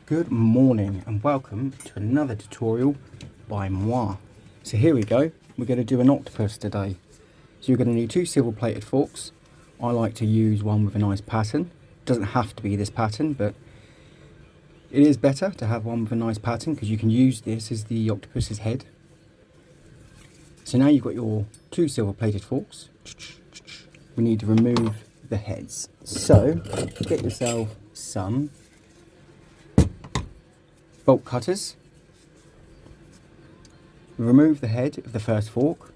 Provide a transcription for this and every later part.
Good morning and welcome to another tutorial by moi. So here we go, we're going to do an octopus today. So you're going to need two silver plated forks. I like to use one with a nice pattern. It doesn't have to be this pattern, but it is better to have one with a nice pattern because you can use this as the octopus's head. So now you've got your two silver plated forks. We need to remove the heads. So get yourself some bolt cutters. Remove the head of the first fork,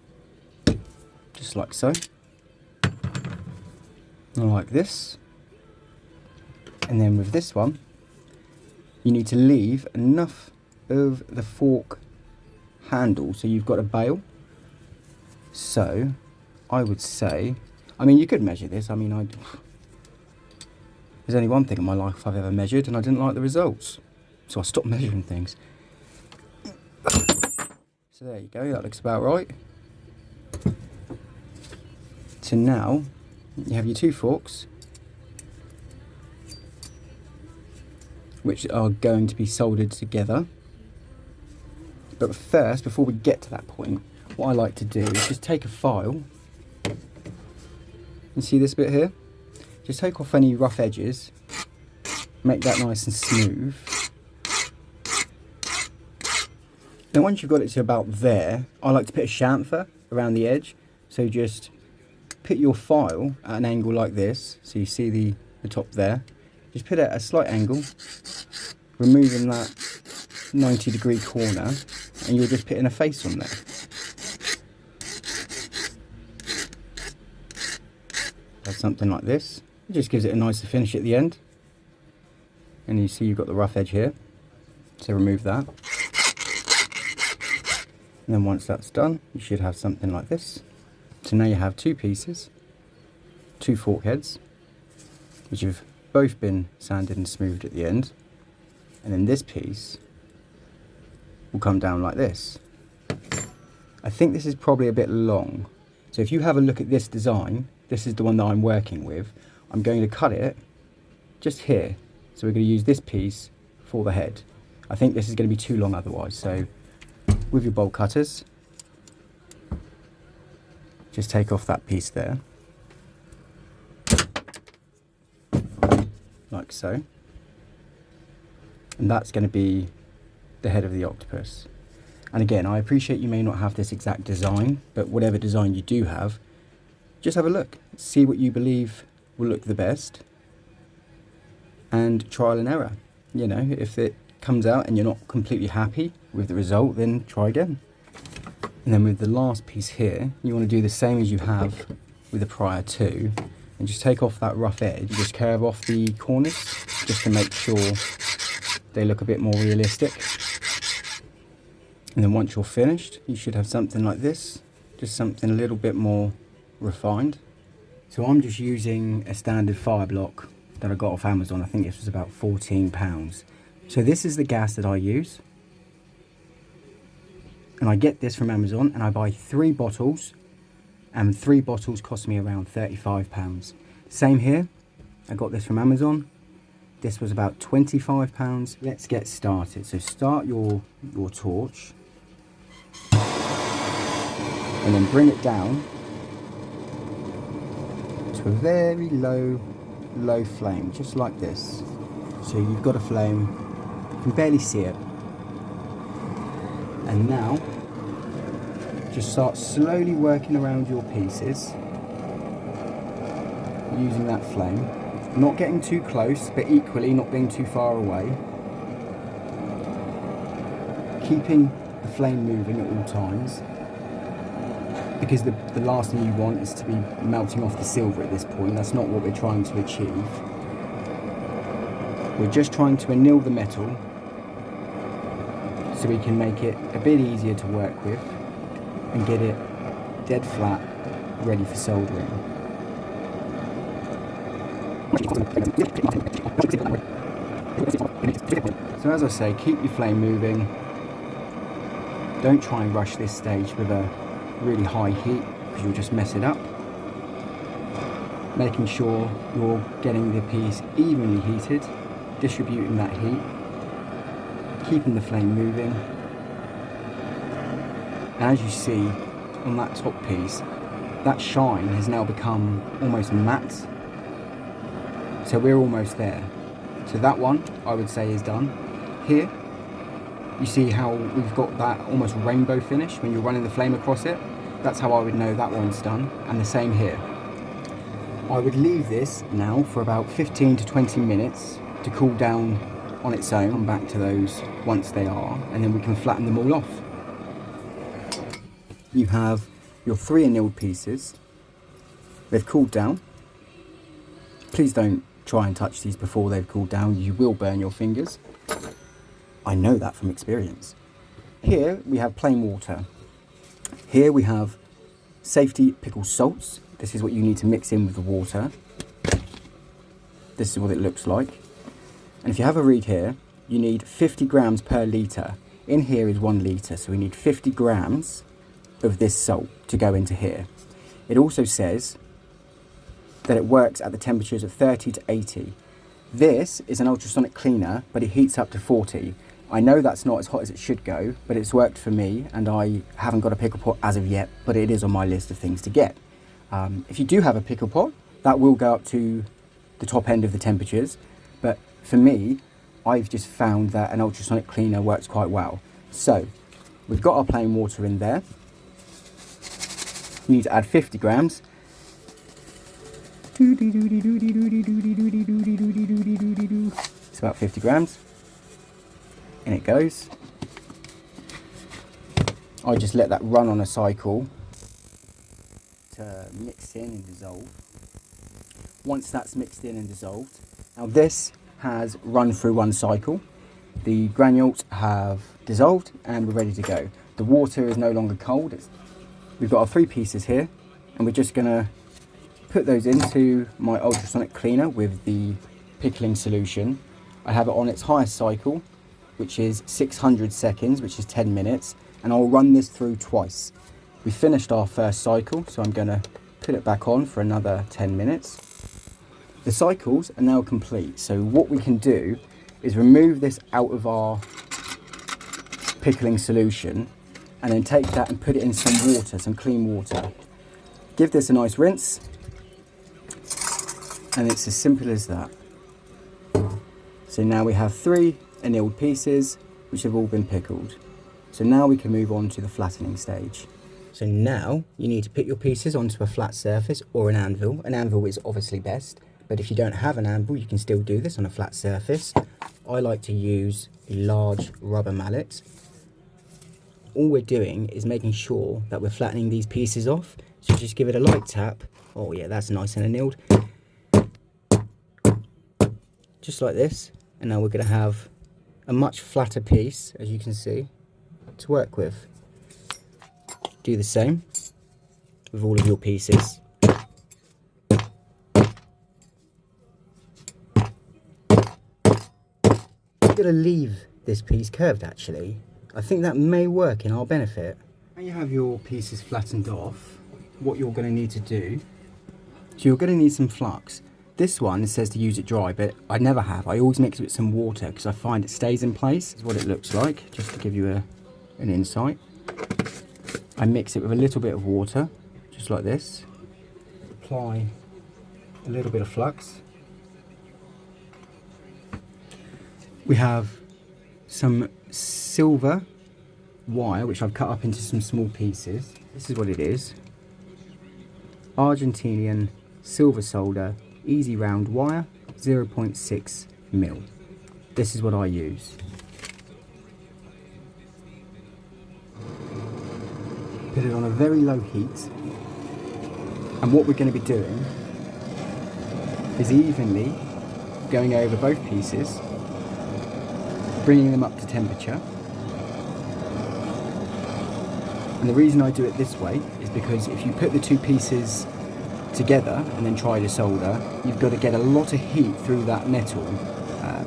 just like so, and like this. And then with this one, you need to leave enough of the fork handle so you've got a bail. So I would say, you could measure this. There's only one thing in my life I've ever measured and I didn't like the results. So I stopped measuring things. So there you go, that looks about right. So now you have your two forks, which are going to be soldered together. But first, before we get to that point, what I like to do is just take a file, and see this bit here? Just take off any rough edges, make that nice and smooth. Now once you've got it to about there, I like to put a chamfer around the edge. So just put your file at an angle like this, so you see the top there. Just put it at a slight angle, removing that 90-degree corner, and you're just putting a face on there. That's something like this. It just gives it a nicer finish at the end. And you see you've got the rough edge here, so remove that. And then once that's done, you should have something like this. So now you have two pieces, two fork heads, which have both been sanded and smoothed at the end. And then this piece will come down like this. I think this is probably a bit long. So if you have a look at this design, this is the one that I'm working with. I'm going to cut it just here. So we're going to use this piece for the head. I think this is going to be too long otherwise. So with your bolt cutters, just take off that piece there, like so. And that's going to be the head of the octopus. And again, I appreciate you may not have this exact design, but whatever design you do have, just have a look, see what you believe will look the best, and trial and error. You know, if it comes out and you're not completely happy with the result, then try again. And then with the last piece here, you want to do the same as you have with the prior two, and just take off that rough edge, just curve off the corners just to make sure they look a bit more realistic. And then once you're finished, you should have something like this, just something a little bit more refined. So I'm just using a standard fire block that I got off Amazon. I think this was about £14. So this is the gas that I use. And I get this from Amazon and I buy 3 bottles, and 3 bottles cost me around £35. Same here, I got this from Amazon. This was about £25. Let's get started. So start your torch and then bring it down to a very low flame, just like this. So you've got a flame, you can barely see it. And now, just start slowly working around your pieces, using that flame. Not getting too close, but equally not being too far away. Keeping the flame moving at all times, because the last thing you want is to be melting off the silver at this point. That's not what we're trying to achieve. We're just trying to anneal the metal so we can make it a bit easier to work with and get it dead flat, ready for soldering. So as I say, keep your flame moving. Don't try and rush this stage with a really high heat because you'll just mess it up. Making sure you're getting the piece evenly heated, distributing that heat, keeping the flame moving. And as you see on that top piece, that shine has now become almost matte. So we're almost there. So that one, I would say, is done. Here, you see how we've got that almost rainbow finish when you're running the flame across it? That's how I would know that one's done. And the same here. I would leave this now for about 15 to 20 minutes to cool down on its own. Come back to those once they are, and then we can flatten them all off. You have your 3 annealed pieces. They've cooled down. Please don't try and touch these before they've cooled down. You will burn your fingers. I know that from experience. Here we have plain water. Here we have safety pickle salts. This is what you need to mix in with the water. This is what it looks like. And if you have a read here, you need 50 grams per litre. In here is 1 litre, so we need 50 grams of this salt to go into here. It also says that it works at the temperatures of 30 to 80. This is an ultrasonic cleaner, but it heats up to 40. I know that's not as hot as it should go, but it's worked for me, and I haven't got a pickle pot as of yet, but it is on my list of things to get. If you do have a pickle pot, that will go up to the top end of the temperatures, but for me, I've just found that an ultrasonic cleaner works quite well. So, we've got our plain water in there. We need to add 50 grams. It's about 50 grams. In it goes. I just let that run on a cycle to mix in and dissolve. Once that's mixed in and dissolved, now this has run through one cycle. The granules have dissolved and we're ready to go. The water is no longer cold. We've got our 3 pieces here, and we're just gonna put those into my ultrasonic cleaner with the pickling solution. I have it on its highest cycle, which is 600 seconds, which is 10 minutes, and I'll run this through twice. We finished our first cycle, so I'm gonna put it back on for another 10 minutes. The cycles are now complete, so what we can do is remove this out of our pickling solution and then take that and put it in some water, some clean water. Give this a nice rinse, and it's as simple as that. So now we have 3 annealed pieces which have all been pickled. So now we can move on to the flattening stage. So now you need to put your pieces onto a flat surface or an anvil. An anvil is obviously best, but if you don't have an anvil, you can still do this on a flat surface. I like to use a large rubber mallet. All we're doing is making sure that we're flattening these pieces off. So just give it a light tap. Oh yeah, that's nice and annealed. Just like this. And now we're going to have a much flatter piece, as you can see, to work with. Do the same with all of your pieces. I'm going to leave this piece curved actually. I think that may work in our benefit. When you have your pieces flattened off, what you're going to need to do, so you're going to need some flux. This one says to use it dry, but I never have. I always mix it with some water because I find it stays in place. This is what it looks like, just to give you an insight. I mix it with a little bit of water, just like this. Apply a little bit of flux. We have some silver wire, which I've cut up into some small pieces. This is what it is. Argentinian silver solder, easy round wire, 0.6 mil. This is what I use. Put it on a very low heat, and what we're going to be doing is evenly going over both pieces, bringing them up to temperature. And the reason I do it this way is because if you put the 2 pieces together and then try to solder, you've got to get a lot of heat through that metal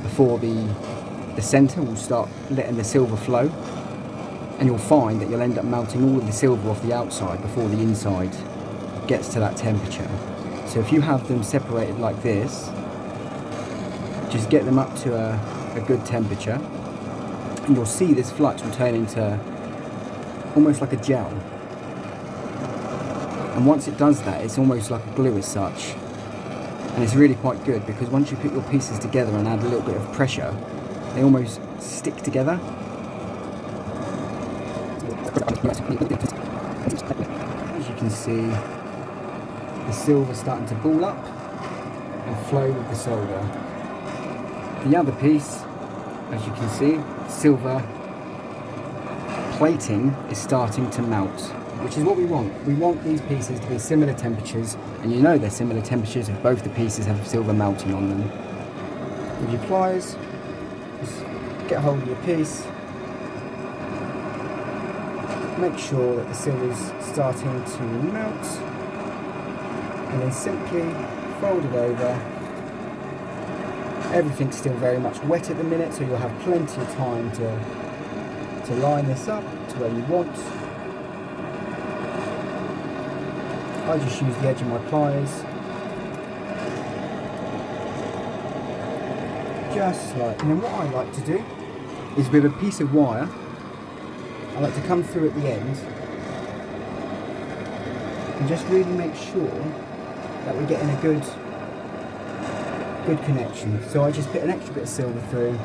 before the centre will start letting the silver flow, and you'll find that you'll end up melting all of the silver off the outside before the inside gets to that temperature. So if you have them separated like this, just get them up to a good temperature, And you'll see this flux will turn into almost like a gel. And once it does that, it's almost like a glue as such. And it's really quite good because once you put your pieces together and add a little bit of pressure, they almost stick together. As you can see, the silver's starting to ball up and flow with the solder. The other piece, as you can see, silver plating is starting to melt, which is what we want. We want these pieces to be similar temperatures, and you know they're similar temperatures if both the pieces have silver melting on them. With your pliers, just get hold of your piece, make sure that the silver's starting to melt, and then simply fold it over. Everything's still very much wet at the minute, so you'll have plenty of time to line this up to where you want. I just use the edge of my pliers, just like, and then what I like to do is with a piece of wire, I like to come through at the end and just really make sure that we're getting a good connection. So I just put an extra bit of silver through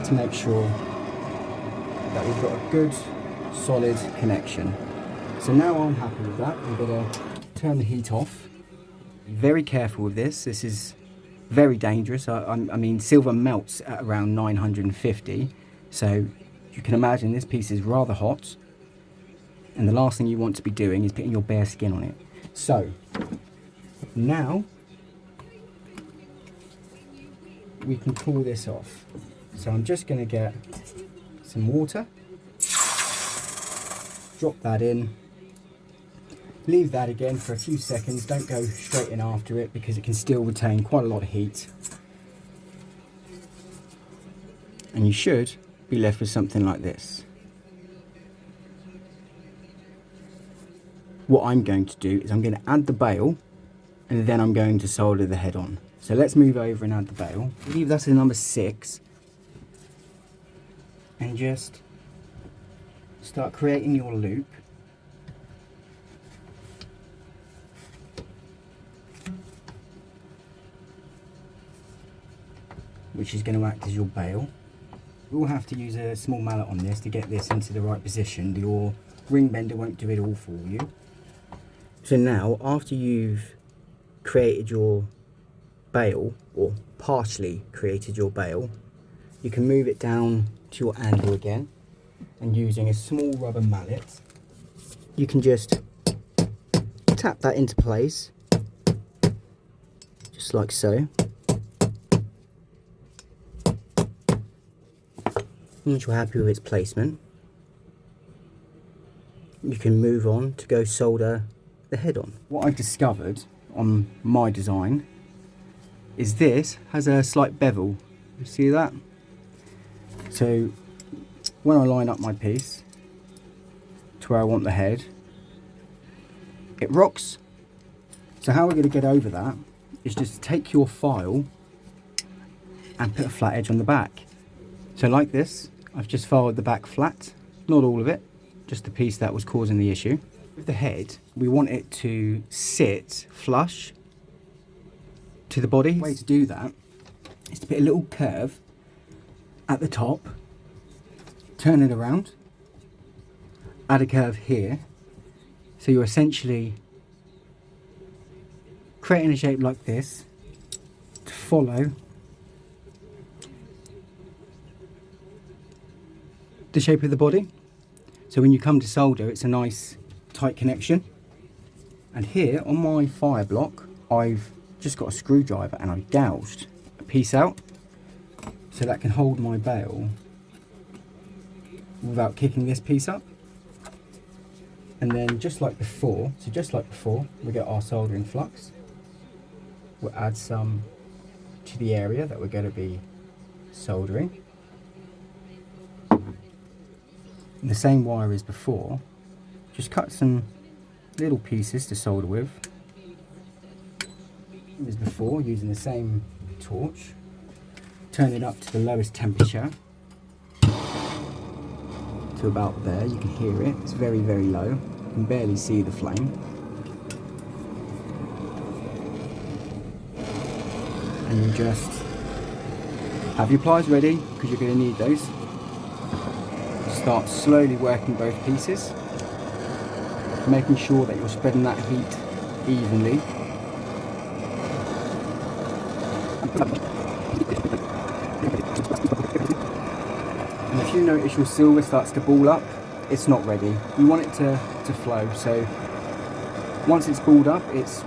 to make sure that we've got a good solid connection. So now I'm happy with that. I'm going to turn the heat off. Be very careful with this. This is very dangerous. I mean, silver melts at around 950, so you can imagine this piece is rather hot, and the last thing you want to be doing is putting your bare skin on it. So now we can cool this off. So I'm just going to get some water, drop that in, leave that again for a few seconds. Don't go straight in after it because it can still retain quite a lot of heat, and you should be left with something like this. What I'm going to do is I'm going to add the bail, and then I'm going to solder the head on. So let's move over and add the bail. Leave that at number 6 and just start creating your loop. Which is going to act as your bail. You'll have to use a small mallet on this to get this into the right position. Your ring bender won't do it all for you. So now, after you've created your bail, or partially created your bail, you can move it down to your anvil again, and using a small rubber mallet, you can just tap that into place, just like so. Once you're happy with its placement, you can move on to go solder the head on. What I've discovered on my design is this has a slight bevel. You see that? So when I line up my piece to where I want the head, it rocks. So how we're going to get over that is just take your file and put a flat edge on the back. So like this, I've just filed the back flat, not all of it, just the piece that was causing the issue. With the head, we want it to sit flush to the body. The way to do that is to put a little curve at the top, turn it around, add a curve here, so you're essentially creating a shape like this to follow the shape of the body. So when you come to solder, it's a nice tight connection. And here on my fire block, I've just got a screwdriver and I've gouged a piece out so that can hold my bail without kicking this piece up. And then just like before, we get our soldering flux. We'll add some to the area that we're going to be soldering. The same wire as before, just cut some little pieces to solder with as before, using the same torch. turn it up to the lowest temperature, to about there. You can hear it, it's very, very low. You can barely see the flame. And you just have your pliers ready, because you're going to need those. Start slowly working both pieces, making sure that you're spreading that heat evenly. And if you notice your silver starts to ball up, it's not ready. You want it to flow. So once it's balled up, it's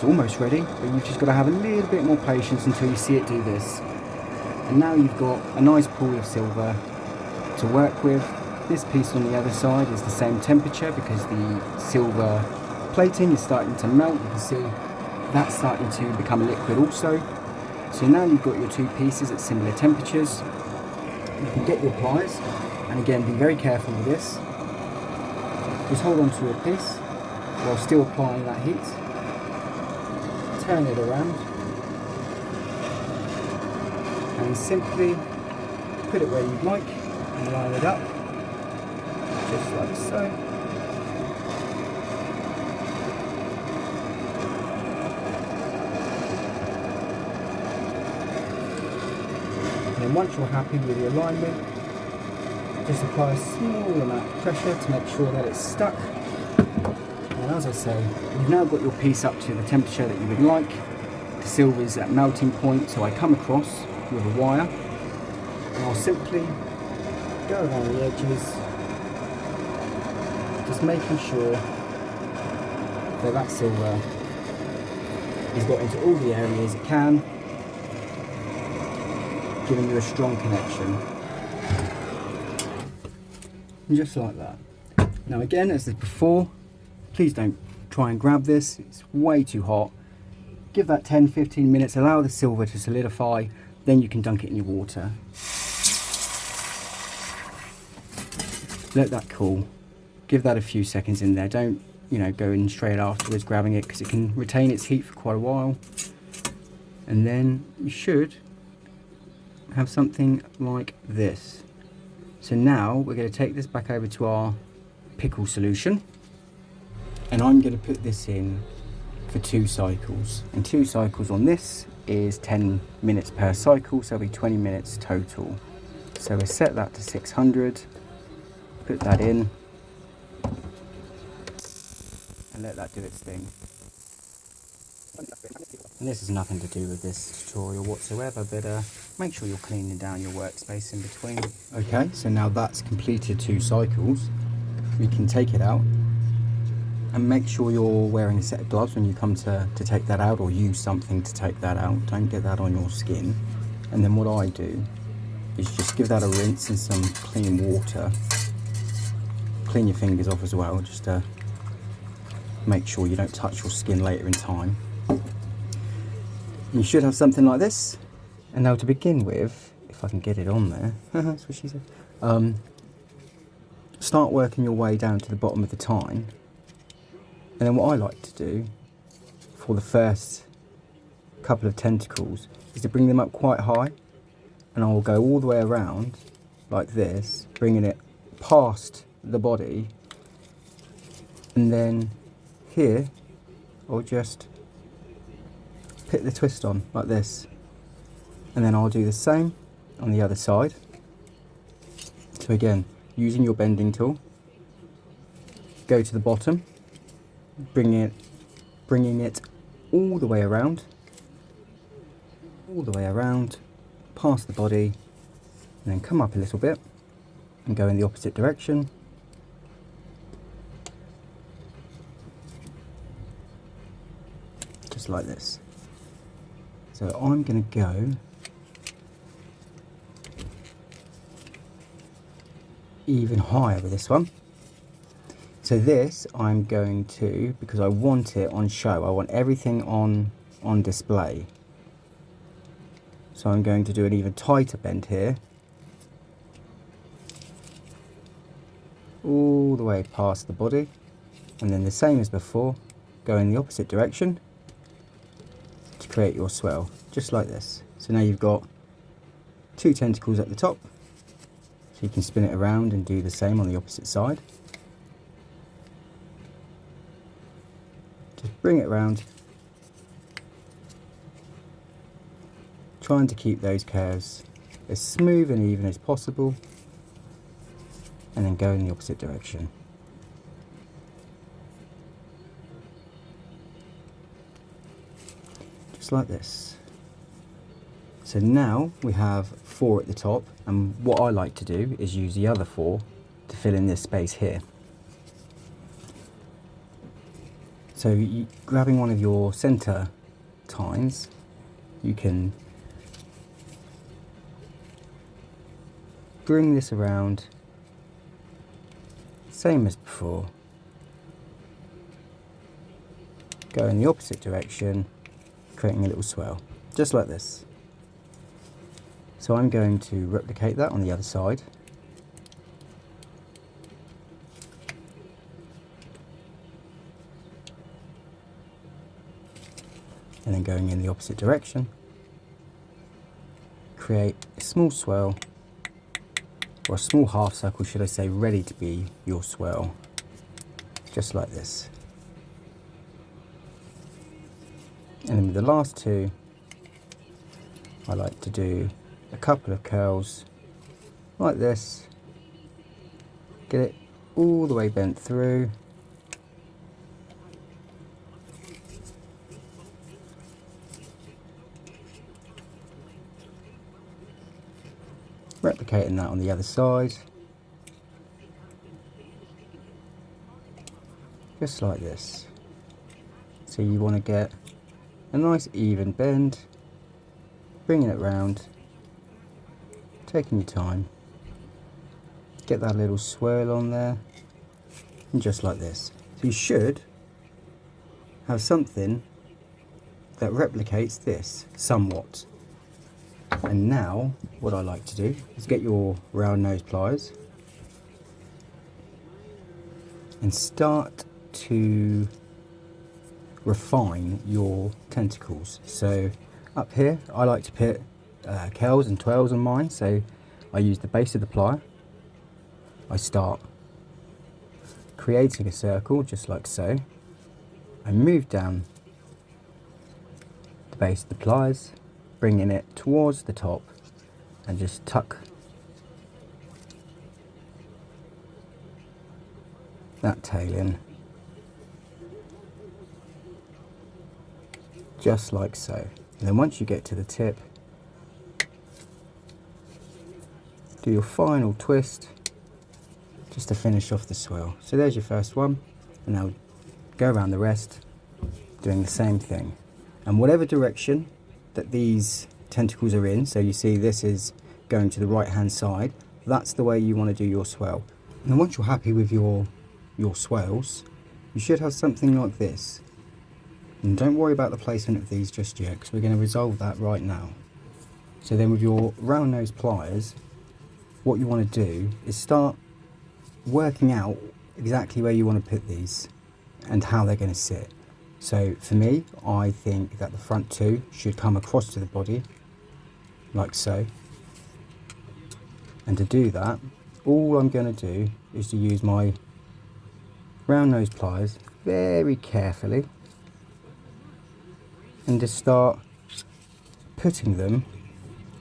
almost ready, but you've just got to have a little bit more patience until you see it do this. And now you've got a nice pool of silver to work with. This piece on the other side is the same temperature because the silver plating is starting to melt. You can see that's starting to become liquid also. So now you've got your two pieces at similar temperatures. You can get your pliers, and again, be very careful with this. Just hold on to your piece while still applying that heat. Turn it around and simply put it where you'd like and line it up, just like so. And then once you're happy with the alignment, just apply a small amount of pressure to make sure that it's stuck. And as I say, you've now got your piece up to the temperature that you would like. The silver is at melting point, so I come across with a wire and I'll simply go around the edges, just making sure that that silver has got into all the areas it can, giving you a strong connection. And just like that. Now again, as before, please don't try and grab this, it's way too hot. Give that 10-15 minutes, allow the silver to solidify, then you can dunk it in your water. Let that cool. Give that a few seconds in there. Don't, go in straight afterwards grabbing it, because it can retain its heat for quite a while. And then you should have something like this. So now we're going to take this back over to our pickle solution, and I'm going to put this in for 2 cycles, and 2 cycles on this is 10 minutes per cycle, so it'll be 20 minutes total. So we'll set that to 600, put that in and let that do its thing. And this has nothing to do with this tutorial whatsoever, but make sure you're cleaning down your workspace in between. Okay, so now that's completed 2 cycles, we can take it out. And make sure you're wearing a set of gloves when you come to take that out, or use something to take that out. Don't get that on your skin. And then what I do is just give that a rinse in some clean water. Clean your fingers off as well, just to make sure you don't touch your skin later in time. You should have something like this. And now to begin with, if I can get it on there, that's what she said. Start working your way down to the bottom of the tine. And then what I like to do for the first couple of tentacles is to bring them up quite high, and I'll go all the way around like this, bringing it past the body, and then here I'll just put the twist on like this, and then I'll do the same on the other side. So again, using your bending tool, go to the bottom, bringing it all the way around, past the body, and then come up a little bit and go in the opposite direction. Just like this. So I'm going to go even higher with this one. So this I'm going to, because I want it on show, I want everything on display. So I'm going to do an even tighter bend here, all the way past the body, and then the same as before, go in the opposite direction to create your swell, just like this. So now you've got 2 tentacles at the top, so you can spin it around and do the same on the opposite side. Just bring it around, trying to keep those curves as smooth and even as possible, and then go in the opposite direction. Just like this. So now we have 4 at the top, and what I like to do is use the other 4 to fill in this space here. So grabbing one of your center tines, you can bring this around, same as before, go in the opposite direction, creating a little swell, just like this. So I'm going to replicate that on the other side. And then going in the opposite direction, create a small swell, or a small half circle should I say, ready to be your swell, just like this. And then with the last 2, I like to do a couple of curls like this, get it all the way bent through, replicating that on the other side, just like this. So you want to get a nice even bend, bringing it round, taking your time, get that little swirl on there, and just like this. So you should have something that replicates this somewhat. And now what I like to do is get your round nose pliers and start to refine your tentacles. So up here I like to put curls and twirls on mine, so I use the base of the plier. I start creating a circle just like so. I move down the base of the pliers, bringing it towards the top, and just tuck that tail in, just like so. And then once you get to the tip, do your final twist just to finish off the swirl. So there's your first one, and now go around the rest doing the same thing. And whatever direction that these tentacles are in, so you see this is going to the right hand side, that's the way you want to do your swell. And once you're happy with your swells, you should have something like this. And don't worry about the placement of these just yet, because we're going to resolve that right now. So then with your round nose pliers, what you want to do is start working out exactly where you want to put these and how they're going to sit. So for me, I think that the front 2 should come across to the body, like so. And to do that, all I'm going to do is to use my round nose pliers very carefully and just start putting them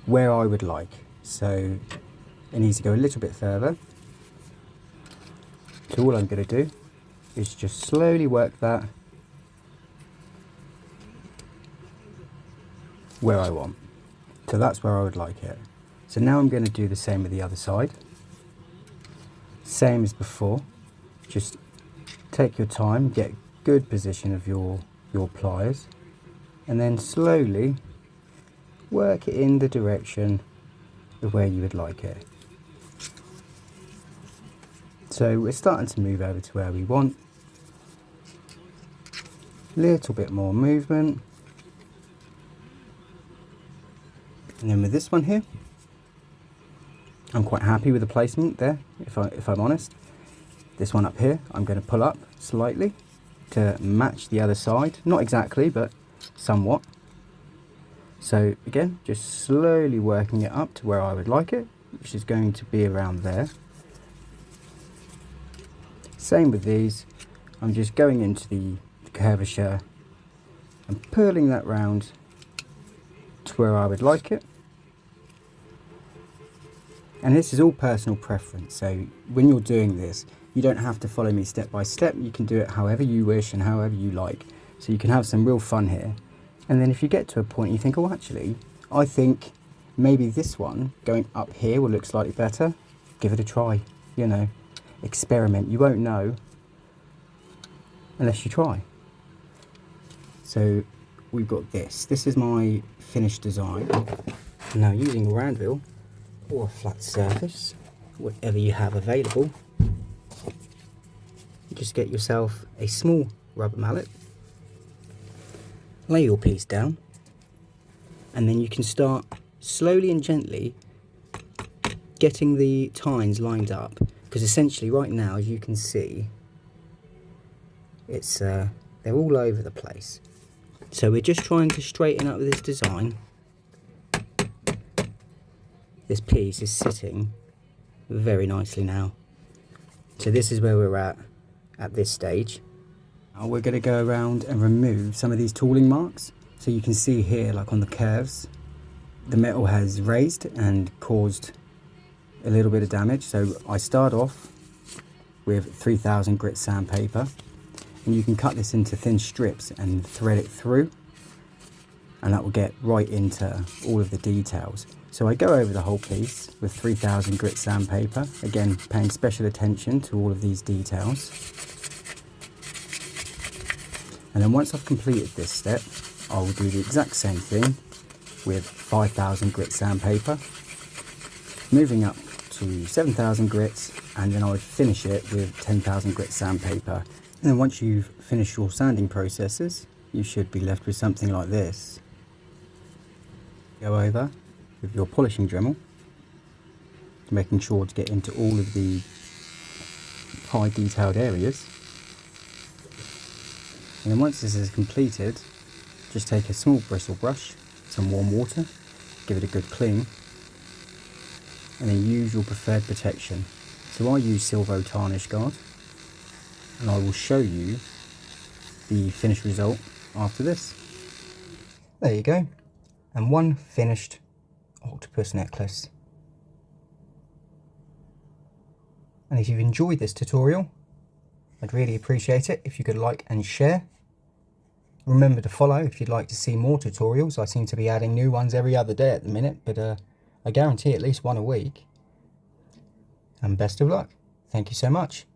where I would like. So it needs to go a little bit further. So all I'm going to do is just slowly work that where I want. So that's where I would like it. So now I'm going to do the same with the other side. Same as before. Just take your time, get a good position of your pliers, and then slowly work it in the direction of where you would like it. So we're starting to move over to where we want. Little bit more movement. And then with this one here, I'm quite happy with the placement there, if I'm honest. This one up here, I'm going to pull up slightly to match the other side. Not exactly, but somewhat. So again, just slowly working it up to where I would like it, which is going to be around there. Same with these, I'm just going into the curvature and pulling that round to where I would like it. And this is all personal preference, so when you're doing this, you don't have to follow me step by step. You can do it however you wish and however you like. So you can have some real fun here. And then if you get to a point you think, oh actually, I think maybe this one going up here will look slightly better, give it a try, you know, experiment. You won't know unless you try. So we've got this. This is my finished design. Now using a round wheel or a flat surface, whatever you have available, just get yourself a small rubber mallet, lay your piece down, and then you can start slowly and gently getting the tines lined up, because essentially right now, as you can see, it's they're all over the place. So we're just trying to straighten up this design. This piece is sitting very nicely now. So this is where we're at this stage. Now we're going to go around and remove some of these tooling marks. So you can see here, like on the curves, the metal has raised and caused a little bit of damage. So I start off with 3000 grit sandpaper, and you can cut this into thin strips and thread it through, and that will get right into all of the details. So I go over the whole piece with 3000 grit sandpaper, again paying special attention to all of these details. And then once I've completed this step, I will do the exact same thing with 5000 grit sandpaper, moving up to 7000 grits, and then I would finish it with 10,000 grit sandpaper. And then once you've finished your sanding processes, you should be left with something like this. Go over with your polishing Dremel, making sure to get into all of the high detailed areas. And then once this is completed, just take a small bristle brush, some warm water, give it a good clean, and then use your preferred protection. So I use Silvo Tarnish Guard, and I will show you the finished result after this. There you go, and one finished octopus necklace. And if you've enjoyed this tutorial, I'd really appreciate it if you could like and share. Remember to follow if you'd like to see more tutorials. I seem to be adding new ones every other day at the minute, but I guarantee at least one a week. And best of luck. Thank you so much.